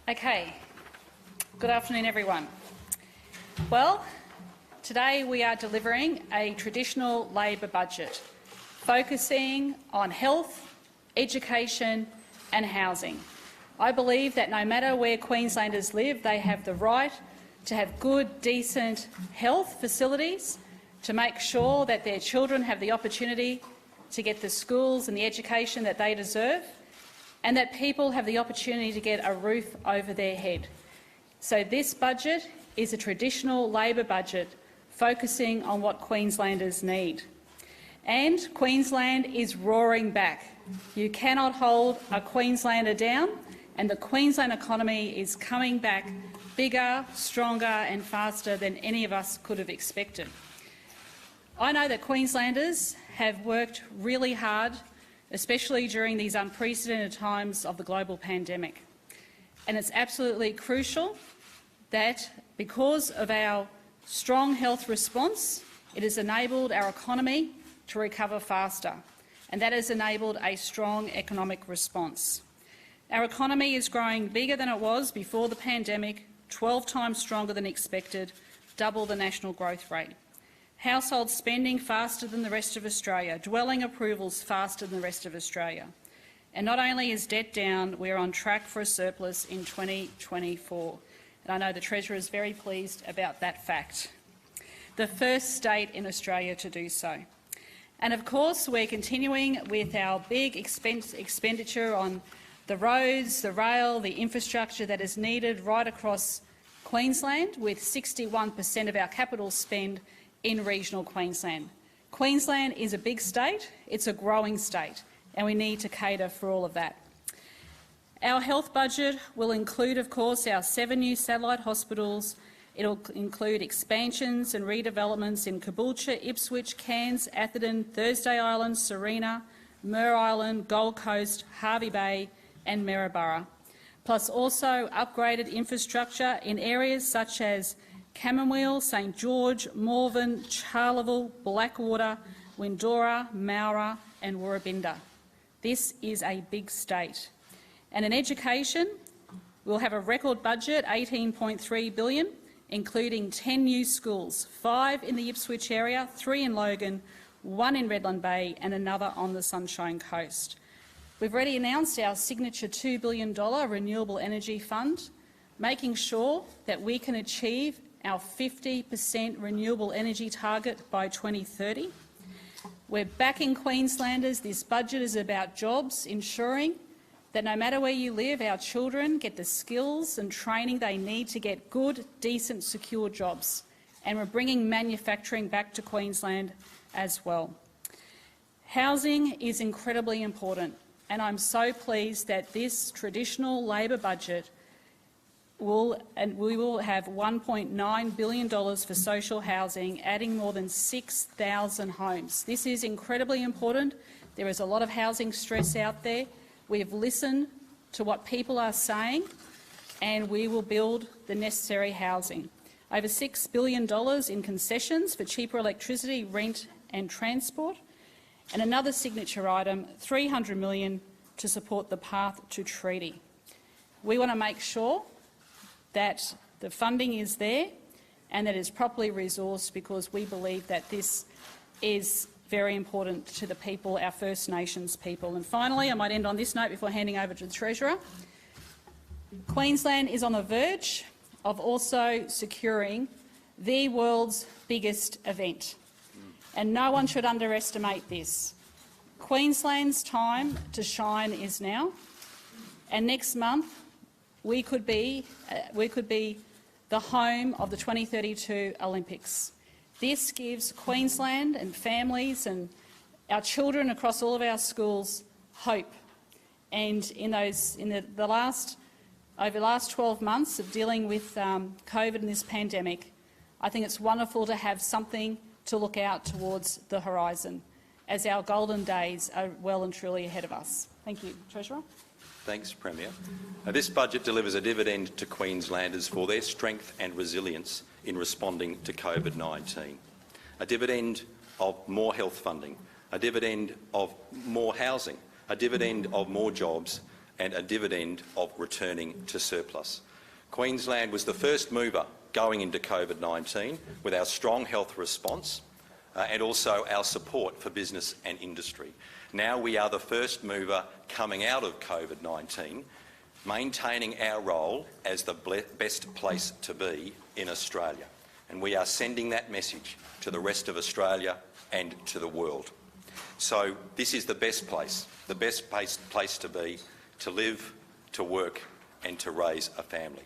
Okay. Good afternoon, everyone. Well, today we are delivering a traditional Labor budget focusing on health, education and housing. I believe that no matter where Queenslanders live, they have the right to have good, decent health facilities, to make sure that their children have the opportunity to get the schools and the education that they deserve, and that people have the opportunity to get a roof over their head. So this budget is a traditional Labor budget focusing on what Queenslanders need. And Queensland is roaring back. You cannot hold a Queenslander down, and the Queensland economy is coming back bigger, stronger and faster than any of us could have expected. I know that Queenslanders have worked really hard, especially during these unprecedented times of the global pandemic. And it's absolutely crucial that, because of our strong health response, it has enabled our economy to recover faster, and that has enabled a strong economic response. Our economy is growing bigger than it was before the pandemic, 12 times stronger than expected, double the national growth rate. Household spending faster than the rest of Australia, dwelling approvals faster than the rest of Australia. And not only is debt down, we are on track for a surplus in 2024. And I know the Treasurer is very pleased about that fact. The first state in Australia to do so. And of course, we're continuing with our big expenditure on the roads, the rail, the infrastructure that is needed right across Queensland, with 61% of our capital spend in regional Queensland. Queensland is a big state, it's a growing state, and we need to cater for all of that. Our health budget will include, of course, our 7 new satellite hospitals. It will include expansions and redevelopments in Caboolture, Ipswich, Cairns, Atherton, Thursday Island, Serena, Mer Island, Gold Coast, Hervey Bay and Maryborough, plus also upgraded infrastructure in areas such as Camberwell, St George, Morven, Charleville, Blackwater, Windora, Mowra and Woorabinda. This is a big state. And in education, we'll have a record budget, $18.3 billion, including 10 new schools, 5 in the Ipswich area, 3 in Logan, 1 in Redland Bay and another on the Sunshine Coast. We've already announced our signature $2 billion renewable energy fund, making sure that we can achieve our 50% renewable energy target by 2030. We're backing Queenslanders. This budget is about jobs, ensuring that no matter where you live, our children get the skills and training they need to get good, decent, secure jobs. And we're bringing manufacturing back to Queensland as well. Housing is incredibly important, and I'm so pleased that this traditional Labor budget we will have $1.9 billion for social housing, adding more than 6,000 homes. This is incredibly important. There is a lot of housing stress out there. We have listened to what people are saying, and we will build the necessary housing. Over $6 billion in concessions for cheaper electricity, rent and transport, and another signature item, $300 million to support the path to treaty. We want to make sure that the funding is there and that it is properly resourced, because we believe that this is very important to the people, our First Nations people. And finally, I might end on this note before handing over to the Treasurer. Queensland is on the verge of also securing the world's biggest event, and no one should underestimate this. Queensland's time to shine is now, and next month we could be the home of the 2032 Olympics. This gives Queensland and families and our children across all of our schools hope. And over the last 12 months of dealing with COVID and this pandemic, I think it's wonderful to have something to look out towards the horizon, as our golden days are well and truly ahead of us. Thank you, Treasurer. Thanks, Premier. This budget delivers a dividend to Queenslanders for their strength and resilience in responding to COVID-19. A dividend of more health funding, a dividend of more housing, a dividend of more jobs, and a dividend of returning to surplus. Queensland was the first mover going into COVID-19 with our strong health response and also our support for business and industry. Now we are the first mover coming out of COVID-19, maintaining our role as the best place to be in Australia. And we are sending that message to the rest of Australia and to the world. So this is the best place to be, to live, to work and to raise a family.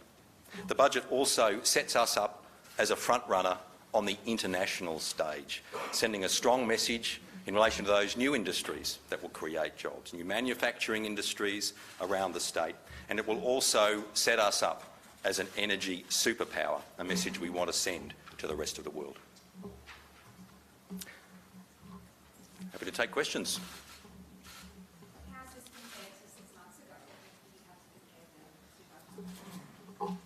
The budget also sets us up as a front runner on the international stage, sending a strong message in relation to those new industries that will create jobs, new manufacturing industries around the state, and it will also set us up as an energy superpower, a message we want to send to the rest of the world. Happy to take questions. How's this compared to 6 months ago? What do you have to compare them?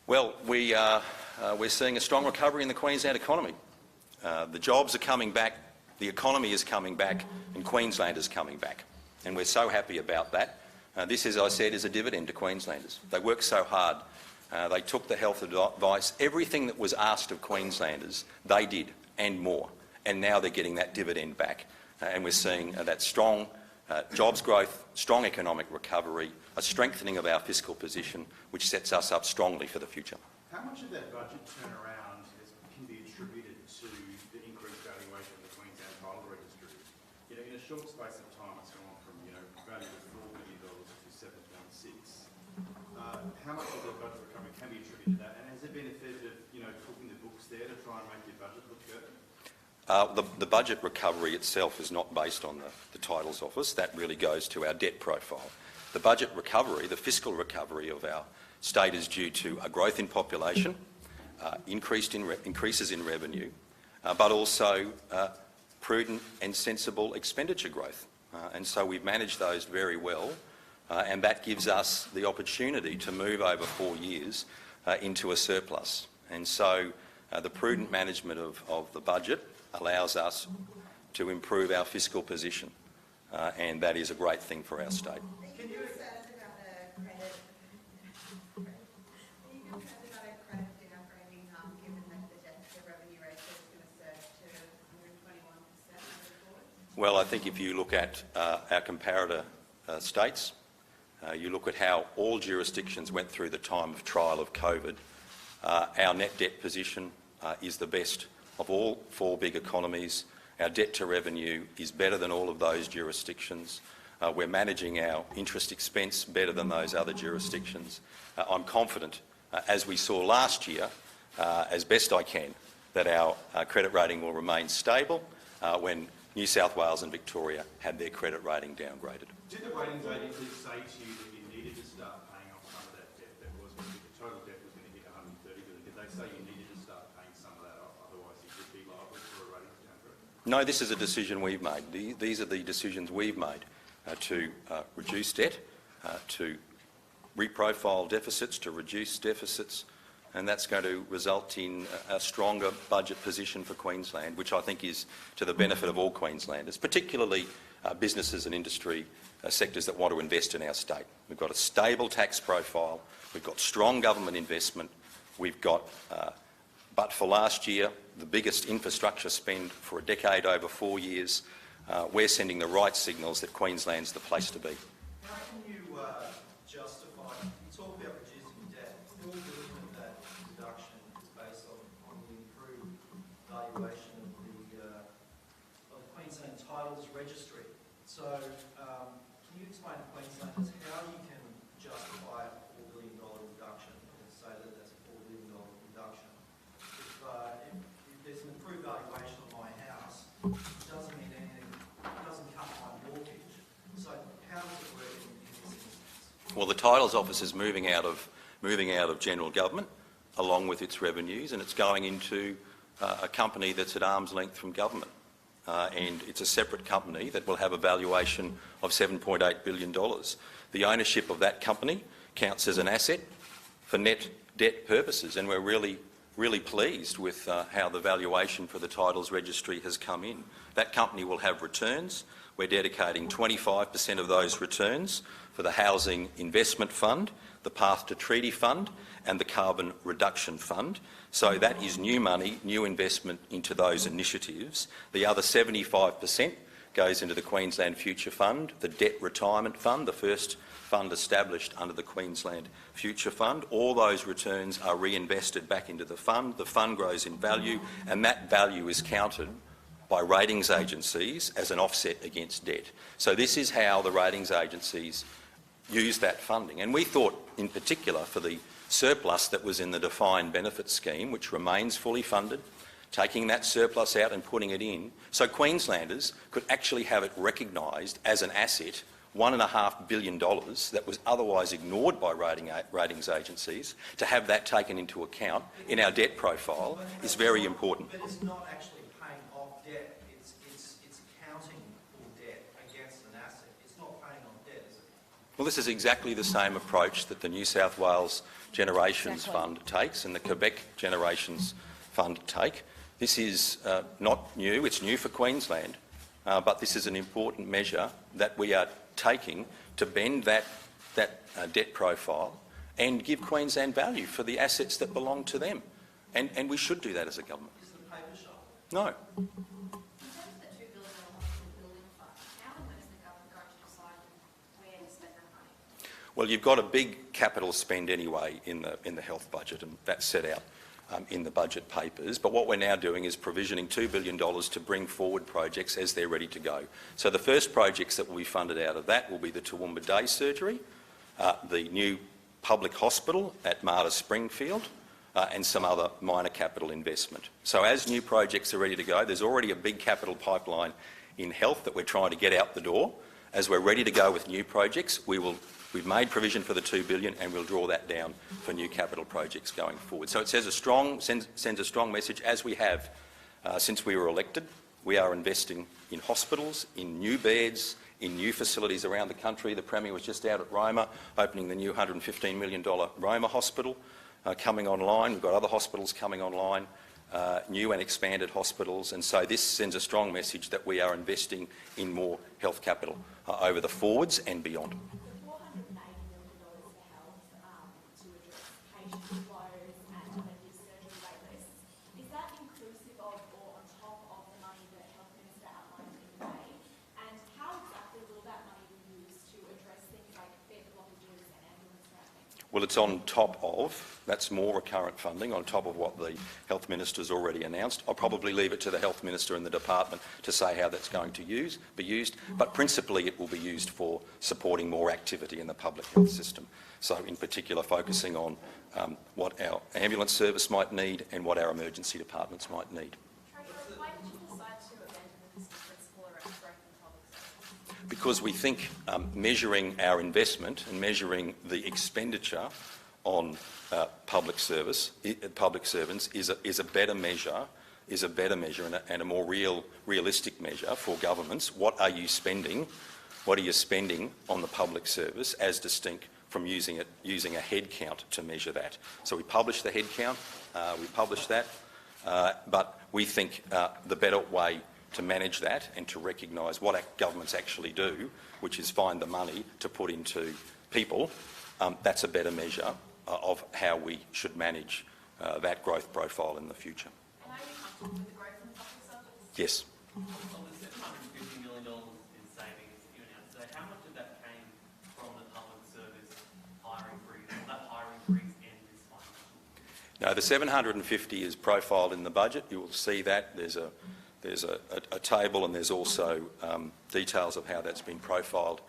Well, we're seeing a strong recovery in the Queensland economy. The jobs are coming back, the economy is coming back, and Queensland is coming back. And we're so happy about that. This, as I said, is a dividend to Queenslanders. They worked so hard. They took the health advice. Everything that was asked of Queenslanders, they did, and more. And now they're getting that dividend back. And we're seeing that strong jobs growth, strong economic recovery, a strengthening of our fiscal position, which sets us up strongly for the future. How much of that budget turnaround can be attributed to the increased valuation of the Queensland title registry? You know, in a short space of time, it's gone from, value of $4 billion to 7.6. How much of the budget recovery can be attributed to that? And has there been a fair bit of, cooking the books there to try and make your budget look good? The budget recovery itself is not based on the Titles Office. That really goes to our debt profile. The budget recovery, the fiscal recovery of our state is due to a growth in population, increases in revenue, but also prudent and sensible expenditure growth. And so we've managed those very well, and that gives us the opportunity to move over 4 years into a surplus. And so the prudent management of the budget allows us to improve our fiscal position, and that is a great thing for our state. Are you concerned about a credit? Are you concerned about a credit dinner framing given that the debt to revenue ratio is going to surge to 121% moving forward? Well, I think if you look at our comparator states, you look at how all jurisdictions went through the time of trial of COVID, our net debt position is the best of all 4 big economies. Our debt to revenue is better than all of those jurisdictions. We're managing our interest expense better than those other jurisdictions. I'm confident, as we saw last year, as best I can, that our credit rating will remain stable when New South Wales and Victoria had their credit rating downgraded. Did the ratings agencies say to you that you needed to start paying off some of that debt that was going to hit, the total debt was going to hit 130 billion? Did they say you needed to start paying some of that off, otherwise you could be liable for a ratings downgrade? No, this is a decision we've made. These are the decisions we've made to reduce debt, to reprofile deficits, to reduce deficits, and that's going to result in a stronger budget position for Queensland, which I think is to the benefit of all Queenslanders, particularly businesses and industry sectors that want to invest in our state. We've got a stable tax profile, we've got strong government investment, we've got, but for last year, the biggest infrastructure spend for a decade over 4 years. We're sending the right signals that Queensland's the place to be. How can you justify, you talk about reducing debt, your version of that deduction is based on the improved valuation of the Queensland Titles Registry. So can you explain to Queenslanders how you can justify a $4 billion reduction and say that that's a $4 billion reduction? If there's an improved valuation of my house, it doesn't mean anything, it doesn't cut my mortgage. So how does it work in this instance? Well, the Titles Office is moving out of general government along with its revenues, and it's going into a company that's at arm's length from government. And it's a separate company that will have a valuation of $7.8 billion. The ownership of that company counts as an asset for net debt purposes, and we're really really pleased with how the valuation for the titles registry has come in. That company will have returns. We're dedicating 25% of those returns for the Housing Investment Fund, the Path to Treaty Fund and the Carbon Reduction Fund. So that is new money, new investment into those initiatives. The other 75% goes into the Queensland Future Fund, the Debt Retirement Fund, the first fund established under the Queensland Future Fund. All those returns are reinvested back into the fund grows in value, and that value is counted by ratings agencies as an offset against debt. So this is how the ratings agencies use that funding. And we thought, in particular, for the surplus that was in the defined benefit scheme, which remains fully funded, taking that surplus out and putting it in, so Queenslanders could actually have it recognised as an asset, $1.5 billion that was otherwise ignored by ratings agencies, to have that taken into account in our debt profile is very important. But it's not actually paying off debt, it's accounting for debt against an asset. It's not paying off debt, is it? Well, this is exactly the same approach that the New South Wales Generations Fund takes and the Quebec Generations Fund take. This is not new, it's new for Queensland, but this is an important measure that we are taking to bend that debt profile and give Queensland value for the assets that belong to them. And we should do that as a government. Is the paper shop? No. In terms of the $2 billion hospital building fund, how and when is the government going to decide where to spend that money? Well, you've got a big capital spend anyway in the health budget, and that's set out in the budget papers. But what we're now doing is provisioning $2 billion to bring forward projects as they're ready to go. So the first projects that will be funded out of that will be the Toowoomba Day Surgery, the new public hospital at Marta Springfield, and some other minor capital investment. So as new projects are ready to go, there's already a big capital pipeline in health that we're trying to get out the door. As we're ready to go with new projects, we've made provision for the $2 billion and we'll draw that down for new capital projects going forward. So it sends a strong message, as we have since we were elected. We are investing in hospitals, in new beds, in new facilities around the country. The Premier was just out at Roma opening the new $115 million Roma hospital coming online. We've got other hospitals coming online, new and expanded hospitals, and so this sends a strong message that we are investing in more health capital over the forwards and beyond. Well, it's on top of, that's more recurrent funding, on top of what the Health Minister's already announced. I'll probably leave it to the Health Minister and the Department to say how that's going to be used, but principally it will be used for supporting more activity in the public health system. So in particular focusing on what our ambulance service might need and what our emergency departments might need. Why did you decide to abandon the principle around growth in public service? Because we think measuring our investment and measuring the expenditure on public servants is a better measure and a more realistic measure for governments. What are you spending? What are you spending on the public service, as distinct from using a head count to measure that? So we publish the head count, but we think the better way to manage that and to recognise what governments actually do, which is find the money to put into people, that's a better measure of how we should manage that growth profile in the future. And are you comfortable with the growth in public service? Yes. Of the $750 million in savings that you announced today, how much of that came from the public service hiring freeze, or that hiring freeze and this financial? No, the 750 is profiled in the budget. You will see that. There's a table, and there's also details of how that's been profiled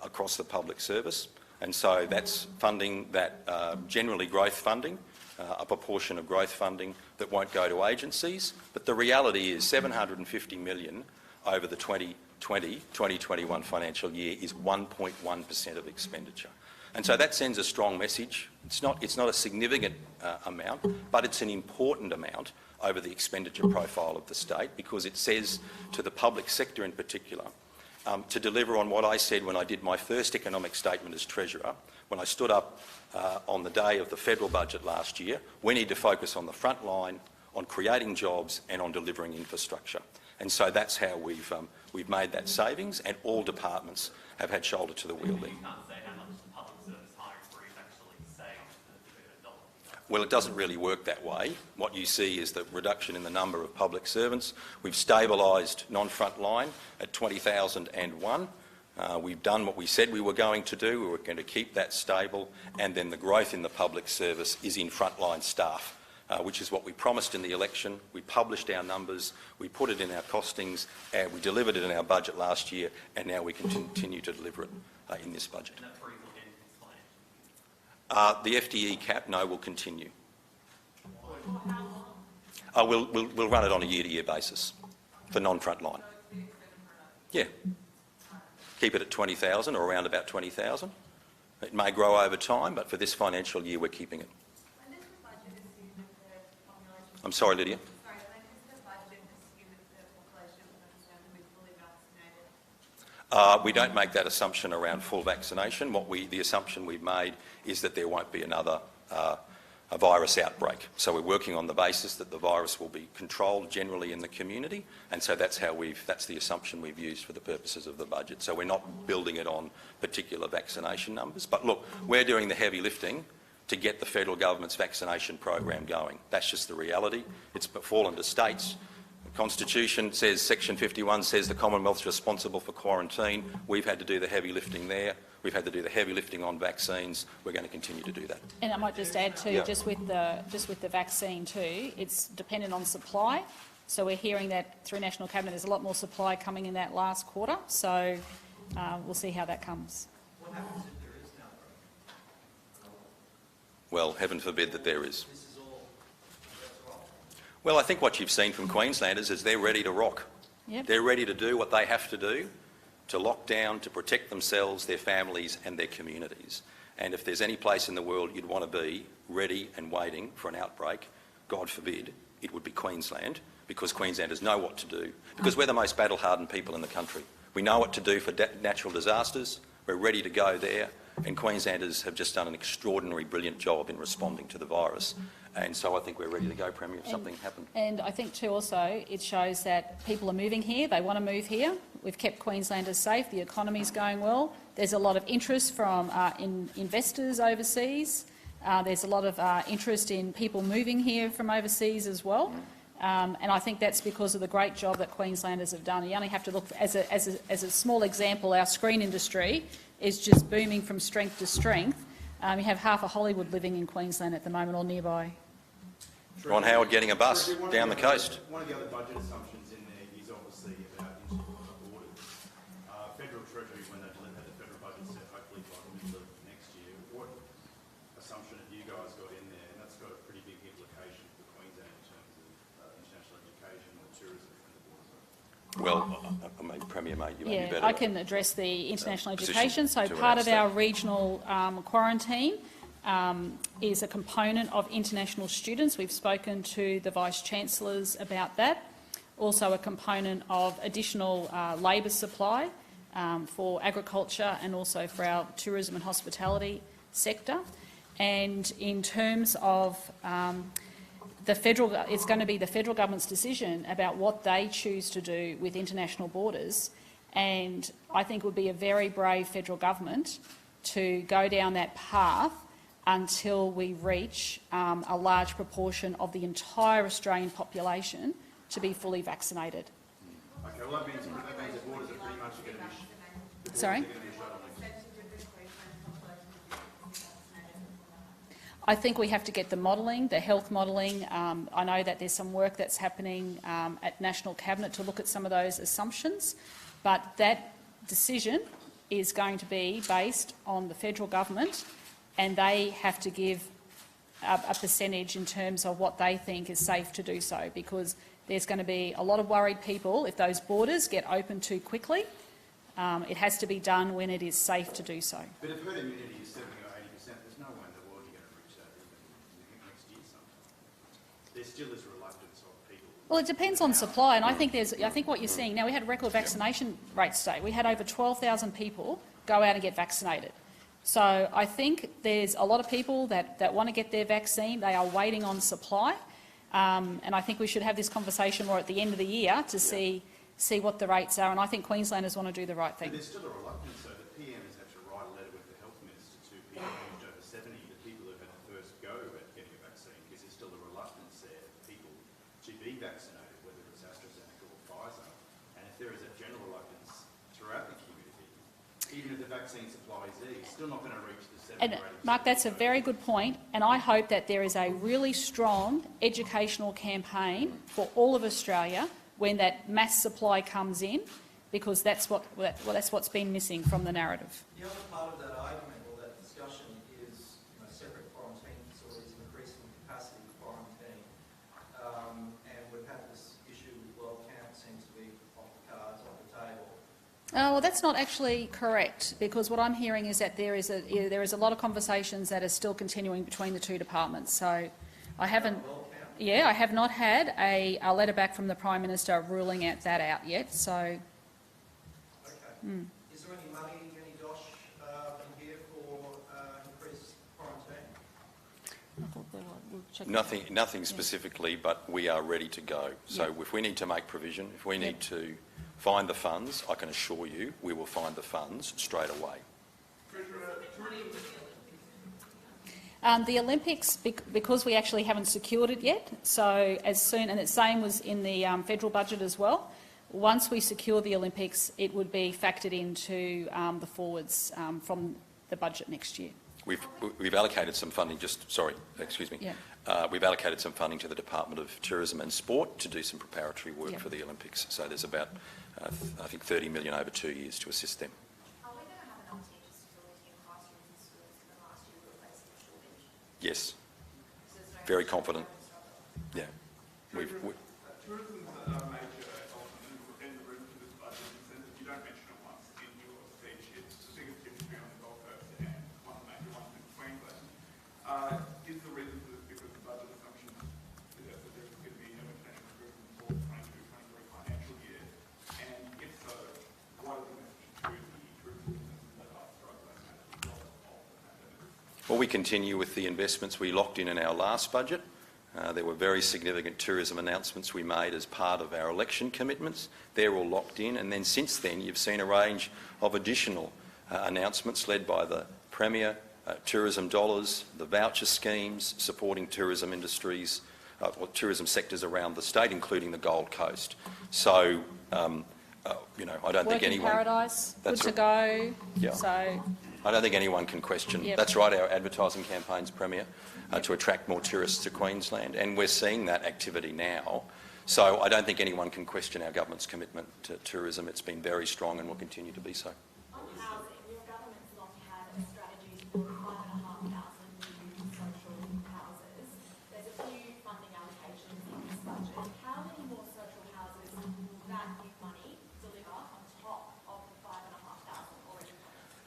across the public service. And so that's funding that generally growth funding, a proportion of growth funding that won't go to agencies. But the reality is $750 million over the 2020-2021 financial year is 1.1% of expenditure. And so that sends a strong message. It's not a significant amount, but it's an important amount over the expenditure profile of the state, because it says to the public sector in particular, to deliver on what I said when I did my first economic statement as Treasurer, when I stood up on the day of the federal budget last year. We need to focus on the front line, on creating jobs and on delivering infrastructure. And so that's how we've made that savings, and all departments have had shoulder to the wheel there. You can't say how much the public service hiring freeze actually saved the dollar. Well, it doesn't really work that way. What you see is the reduction in the number of public servants. We've stabilised non-front line at 20,001. We've done what we said we were going to do. We were going to keep that stable, and then the growth in the public service is in frontline staff, which is what we promised in the election. We published our numbers, we put it in our costings, and we delivered it in our budget last year, and now we can continue to deliver it in this budget. And that freeze will end this financial year. The FTE cap, no, will continue. We'll run it on a year-to-year basis for non-front line. Yeah. Keep it at 20,000 or around about 20,000. It may grow over time, but for this financial year we're keeping it. When does the budget assume that the population... I'm sorry, Lydia. Sorry, when does the budget assume that the population of Queensland will be fully vaccinated? We don't make that assumption around full vaccination. The assumption we've made is that there won't be another a virus outbreak. So we're working on the basis that the virus will be controlled generally in the community, and so that's the assumption we've used for the purposes of the budget. So we're not building it on particular vaccination numbers. But look, we're doing the heavy lifting to get the federal government's vaccination program going. That's just the reality. It's fallen to states. The Constitution says, Section 51 says the Commonwealth's responsible for quarantine. We've had to do the heavy lifting there. We've had to do the heavy lifting on vaccines. We're going to continue to do that. And I might just add too, just with the vaccine too, it's dependent on supply. So we're hearing that through National Cabinet there's a lot more supply coming in that last quarter. So we'll see how that comes. What happens if there is no? Well, heaven forbid that there is. This is all, that's all. Well, I think what you've seen from Queenslanders is they're ready to rock. Yep. They're ready to do what they have to do to lock down, to protect themselves, their families and their communities. And if there's any place in the world you'd want to be ready and waiting for an outbreak, God forbid, it would be Queensland, because Queenslanders know what to do, because we're the most battle-hardened people in the country. We know what to do for natural disasters, we're ready to go there, and Queenslanders have just done an extraordinary, brilliant job in responding to the virus. And so I think we're ready to go, Premier, if something happened. And I think too also it shows that people are moving here, they want to move here. We've kept Queenslanders safe, the economy's going well. There's a lot of interest from investors overseas. There's a lot of interest in people moving here from overseas as well. And I think that's because of the great job that Queenslanders have done. You only have to look, as a small example, our screen industry is just booming from strength to strength. You have half of Hollywood living in Queensland at the moment or nearby. Ron Howard getting a bus down the coast. One of the other budget assumptions in there is obviously about international borders. Federal Treasury, when they had the federal budget set, hopefully by the middle of next year, what assumption have you guys got in there? And that's got a pretty big implication for Queensland in terms of international education or tourism from the borders. Well, I mean, Premier, mate, you may be better. I can address the international education. So to part of announce our that. regional quarantine is a component of international students. We've spoken to the Vice-Chancellors about that. Also a component of additional labour supply for agriculture and also for our tourism and hospitality sector. And in terms of it's going to be the federal government's decision about what they choose to do with international borders. And I think it would be a very brave federal government to go down that path until we reach a large proportion of the entire Australian population to be fully vaccinated. Okay, well that means the borders are pretty much going to be... Sorry? I think we have to get the modelling, the health modelling. I know that there's some work that's happening at National Cabinet to look at some of those assumptions, but that decision is going to be based on the federal government, and they have to give a percentage in terms of what they think is safe to do so, because there's going to be a lot of worried people if those borders get opened too quickly. It has to be done when it is safe to do so. But if herd immunity is 70 or 80%, there's no way in the world you're going to reach that even next year sometime. there still is reluctance of people. Well, it depends on supply, and I think what you're seeing now. We had record vaccination rates today. We had over 12,000 people go out and get vaccinated. So I think there's a lot of people that want to get their vaccine. They are waiting on supply, and I think we should have this conversation more at the end of the year to see what the rates are. And I think Queenslanders want to do the right thing. But there's still a reluctance, so the PM has had to write a letter with the Health Minister to people aged over 70, the people who had the first go at getting a vaccine, because there's still a reluctance there for people to be vaccinated, whether it's AstraZeneca or Pfizer. And if there is a general reluctance throughout the community, even if the vaccine supply is there, you're still not going to reach the 70 And Mark, that's a very good point, and I hope that there is a really strong educational campaign for all of Australia when that mass supply comes in, because that's what's been missing from the narrative. The other part of that argument or that discussion is separate quarantine facilities, increasing capacity for quarantine. And we've had this issue with World Camp seems to be off the cards, off the table. Well, that's not actually correct, because what I'm hearing is that there is a lot of conversations that are still continuing between the two departments. So I haven't. I have not had a letter back from the Prime Minister ruling that out yet. So. Okay. Is there any money, any dosh in here for increased quarantine? Nothing specifically, but we are ready to go. So if we need to make provision, if we need to find the funds, I can assure you we will find the funds straight away. The Olympics, because we actually haven't secured it yet, so as soon, and the same was in the federal budget as well, once we secure the Olympics, it would be factored into the forwards from the budget next year. We've allocated some funding, we've allocated some funding to the Department of Tourism and Sport to do some preparatory work for the Olympics. So there's about, I think, 30 million over 2 years to assist them. Are we going to have enough teachers to fill in classrooms in schools for the last year we're facing a shortage? Yes. Very confident. Yeah. Tourism is a major element in the room for this budget in the sense that you don't mention it once in your speech. It's the biggest industry on the Gold Coast and one of the major ones in Queensland. Is the reason for this because the budget assumption suggests that there's going to be no international tourism for the 22-23 financial year? And if so, what is the message to the tourism businesses that are struggling as a result of the pandemic? Well, we continue with the investments we locked in our last budget. There were very significant tourism announcements we made as part of our election commitments. They're all locked in, and then since then you've seen a range of additional announcements led by the Premier, tourism dollars, the voucher schemes supporting tourism industries, or tourism sectors around the state, including the Gold Coast. So, I don't think anyone... Paradise, good to go. Yeah. So. I don't think anyone can question. Yep. That's right, our advertising campaigns, Premier, to attract more tourists to Queensland, and we're seeing that activity now. So I don't think anyone can question our government's commitment to tourism. It's been very strong and will continue to be so. On housing, your government's long had a strategy for 5,500 new social houses. There's a few funding allocations in this budget. How many more social houses will that new money deliver on top of the 5,500 already?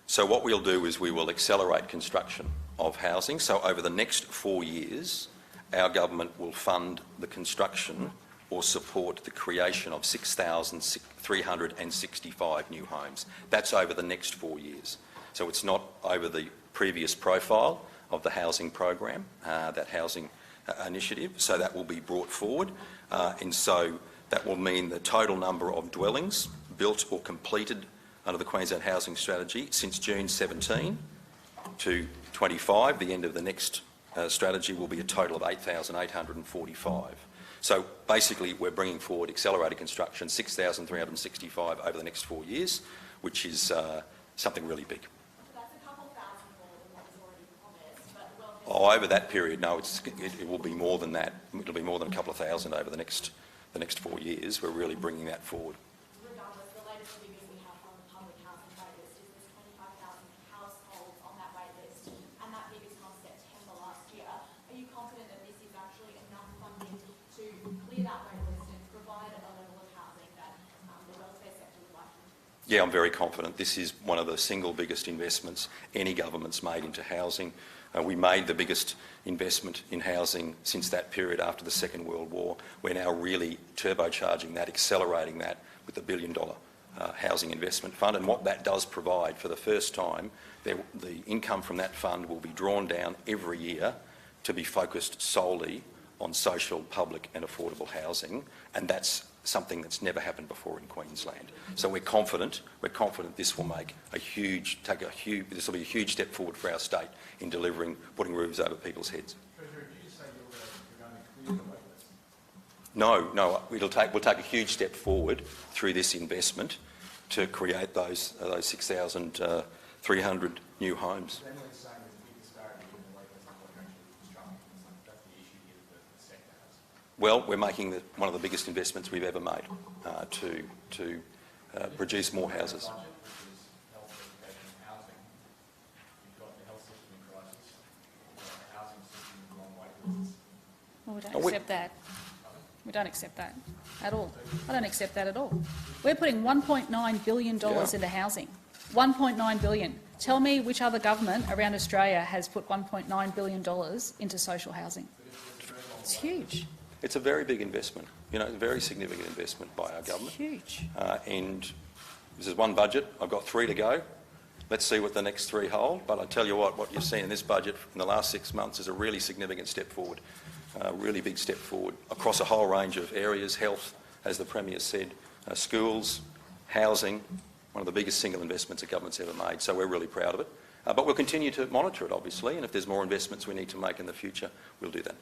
So what we'll do is we will accelerate construction of housing. So over the next 4 years, our government will fund the construction or support the creation of 6,365 new homes. That's over the next 4 years. So it's not over the previous profile of the housing program, that housing initiative. So that will be brought forward. And so that will mean the total number of dwellings built or completed under the Queensland Housing Strategy since June 17 to 25, the end of the next strategy, will be a total of 8,845. So basically we're bringing forward accelerated construction, 6,365 over the next 4 years, which is something really big. So that's a couple thousand more than what was already promised, but Over that period, no, it will be more than that. It'll be more than a couple of thousand over the next 4 years. We're really bringing that forward. regardless, the latest figures we have from the public housing wait list is there's 25,000 households on that wait list, and that figure is from September last year. Are you confident that this is actually enough funding to clear that wait list and provide a level of housing that the welfare sector would like to? Yeah, I'm very confident. This is one of the single biggest investments any government's made into housing. We made the biggest investment in housing since that period after the Second World War. We're now really turbocharging that, accelerating that with the $1 billion Housing Investment Fund. And what that does provide, for the first time, the income from that fund will be drawn down every year to be focused solely on social, public and affordable housing, and that's something that's never happened before in Queensland. So we're confident this will make this will be a huge step forward for our state in delivering, putting roofs over people's heads. Treasurer, did you say you're going to clear the wait list? No, we'll take a huge step forward through this investment to create those 6,300 new homes. Emily is saying there's a big disparity in the wait list and what actually construction is. That's the issue here that the sector has. Well, we're making one of the biggest investments we've ever made to produce more houses. Budget, which is health, education and housing. You've got the health system in crisis. You've got the housing system with long wait lists. Well, we don't accept that. We don't accept that at all. I don't accept that at all. We're putting $1.9 billion into housing. $1.9 billion. Tell me which other government around Australia has put $1.9 billion into social housing. It's huge. It's a very big investment, a very significant investment by our government. Huge. And this is one budget. I've got 3 to go. Let's see what the next 3 hold. But I tell you what you've seen in this budget in the last 6 months is a really significant step forward, a really big step forward across a whole range of areas: health, as the Premier said, schools, housing, one of the biggest single investments a government's ever made. So we're really proud of it. But we'll continue to monitor it, obviously, and if there's more investments we need to make in the future, we'll do that.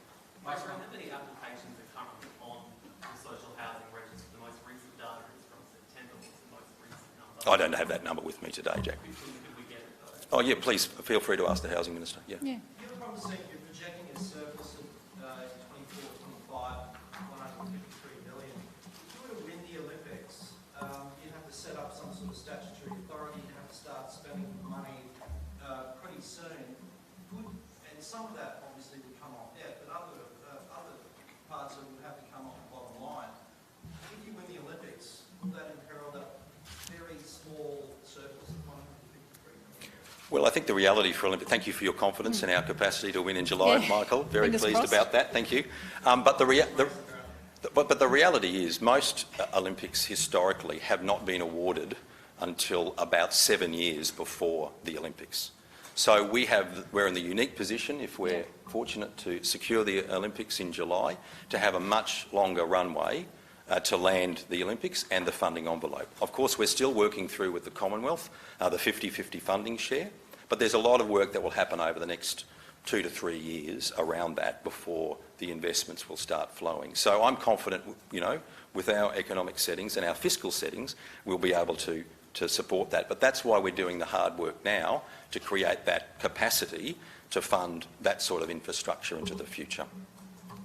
How many applications are currently on the social housing register? The most recent data is from September. What's the most recent number? I don't have that number with me today, Jack. Could we get it though? Oh yeah, please feel free to ask the Housing Minister. Yeah. Yeah. You're promising you're projecting a surplus of 24-25, 153 million. If you were to win the Olympics, you'd have to set up some sort of statutory authority. You'd have to start spending money pretty soon. And some of that obviously would come off debt, but other parts of it would have to come off the bottom line. If you win the Olympics, will that imperil that very small surplus of 153 million? Well, I think the reality for Olympic. Thank you for your confidence in our capacity to win in July, Yeah. Michael. Very Fingers pleased crossed. about that. Thank you. But the reality is most Olympics historically have not been awarded until about 7 years before the Olympics. So we're in the unique position, if we're fortunate to secure the Olympics in July, to have a much longer runway to land the Olympics and the funding envelope. Of course, we're still working through with the Commonwealth, the 50-50 funding share, but there's a lot of work that will happen over the next 2 to 3 years around that before the investments will start flowing. So I'm confident, with our economic settings and our fiscal settings, we'll be able to support that. But that's why we're doing the hard work now to create that capacity to fund that sort of infrastructure into the future.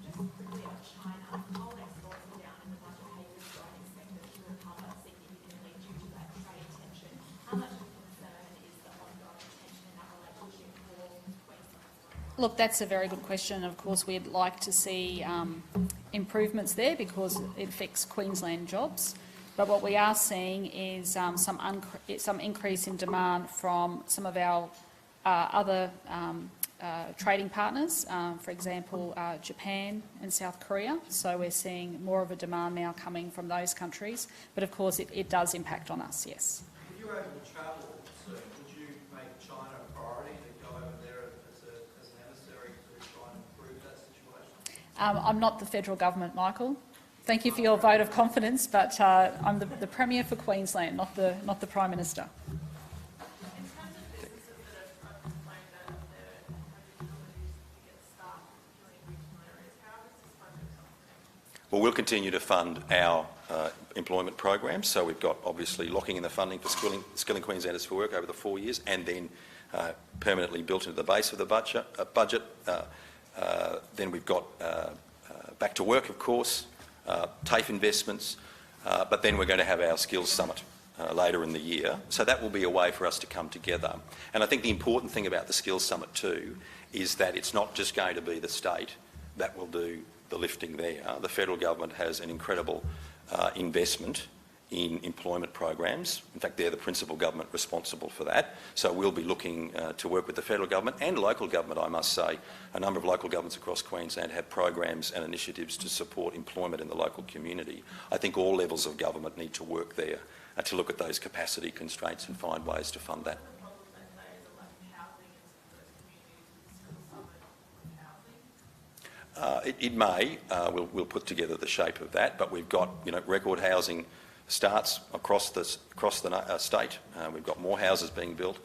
Just quickly on China, coal exports were down in the budget papers, so I expect it to recover significantly due to that trade tension. How much of a concern is the ongoing tension in that relationship for Queensland? Look, that's a very good question. Of course, we'd like to see improvements there because it affects Queensland jobs. But what we are seeing is some increase in demand from some of our other trading partners, for example, Japan and South Korea. So we're seeing more of a demand now coming from those countries. But of course, it does impact on us, yes. If you were able to travel soon, would you make China a priority to go over there as an emissary to try and improve that situation? I'm not the federal government, Michael. Thank you for your vote of confidence, but I'm the Premier for Queensland, not the Prime Minister. In terms of businesses that have complained that they're having difficulties to get staff during regional areas, how is this focused on? Well, we'll continue to fund our employment programs. So we've got obviously locking in the funding for skilling Queenslanders for work over the 4 years, and then permanently built into the base of the budget. Then we've got back to work, of course. TAFE investments, but then we're going to have our Skills Summit later in the year. So that will be a way for us to come together. And I think the important thing about the Skills Summit too is that it's not just going to be the state that will do the lifting there. The federal government has an incredible investment in employment programs. In fact, they're the principal government responsible for that. So we'll be looking to work with the federal government and local government, I must say. A number of local governments across Queensland have programs and initiatives to support employment in the local community. I think all levels of government need to work there to look at those capacity constraints and find ways to fund that. It may. We'll put together the shape of that, but we've got record housing starts across the state. We've got more houses being built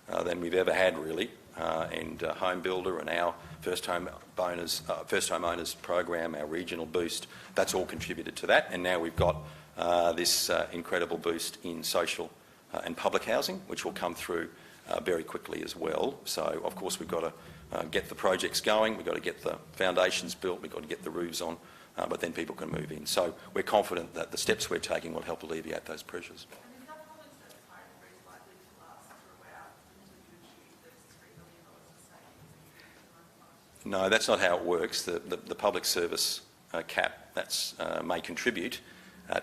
than we've ever had, really. And Home Builder and our first home owners program, our regional boost, that's all contributed to that. And now we've got this incredible boost in social and public housing, which will come through very quickly as well. So, of course, we've got to get the projects going, we've got to get the foundations built, we've got to get the roofs on, but then people can move in. So we're confident that the steps we're taking will help alleviate those pressures. And is that public service hire increase likely to last throughout until you achieve those $3 billion of savings? No, that's not how it works. The public service cap may contribute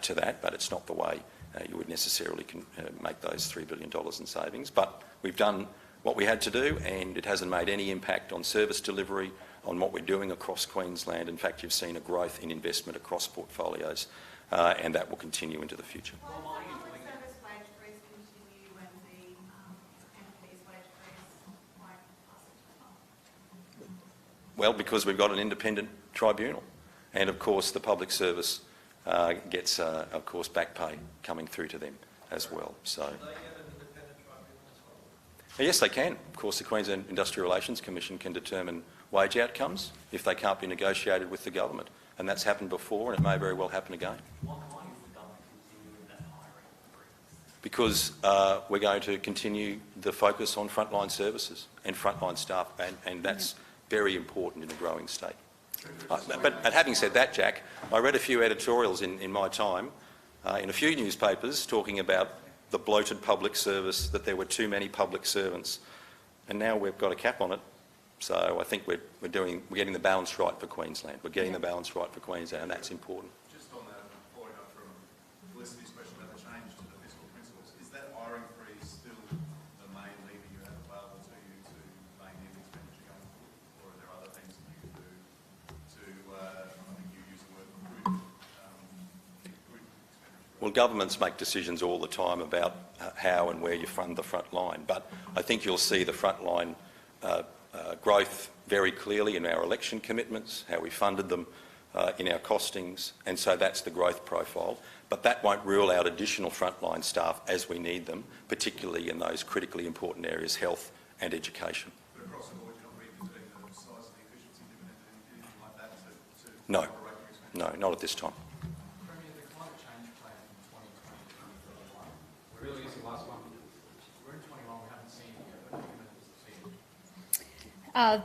to that, but it's not the way you would necessarily make those $3 billion in savings. But we've done what we had to do, and it hasn't made any impact on service delivery, on what we're doing across Queensland. In fact, you've seen a growth in investment across portfolios, and that will continue into the future. Will the public service wage freeze continue when the MP's wage freeze won't last September? Well, because we've got an independent tribunal, and of course the public service gets, of course, back pay coming through to them as well. So. Yes, they can. Of course, the Queensland Industrial Relations Commission can determine wage outcomes if they can't be negotiated with the government. And that's happened before, and it may very well happen again. Why is the government continuing that hiring freeze? Because we're going to continue the focus on frontline services and frontline staff, and that's very important in a growing state. But having said that, Jack, I read a few editorials in my time in a few newspapers talking about the bloated public service, that there were too many public servants, and now we've got a cap on it. So I think we're getting the balance right for Queensland. We're getting the balance right for Queensland, and that's important. Just on that, following up from Felicity's question about the change to the fiscal principles, is that hiring freeze still the main lever you have available to you to rein in expenditure going forward, or are there other things that you can do to, I think you use the word recruit expenditure? Well, governments make decisions all the time about how and where you fund the front line, but I think you'll see the front line growth very clearly in our election commitments, how we funded them in our costings, and so that's the growth profile. But that won't rule out additional frontline staff as we need them, particularly in those critically important areas, health and education. But across the board, you're not revisiting the size of the efficiency dividend or anything like that to No, operate your expenditure? no, not at this time. Premier, the climate change plan from 2020 to 2031, we're really using the last one. We're in 21, we haven't seen it yet. When are you going to see it?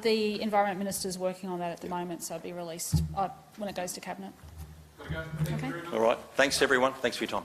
The Environment Minister's working on that at the moment, so it'll be released when it goes to Cabinet. Gotta go. Thank you Okay. very much. All right. Thanks, everyone. Thanks for your time.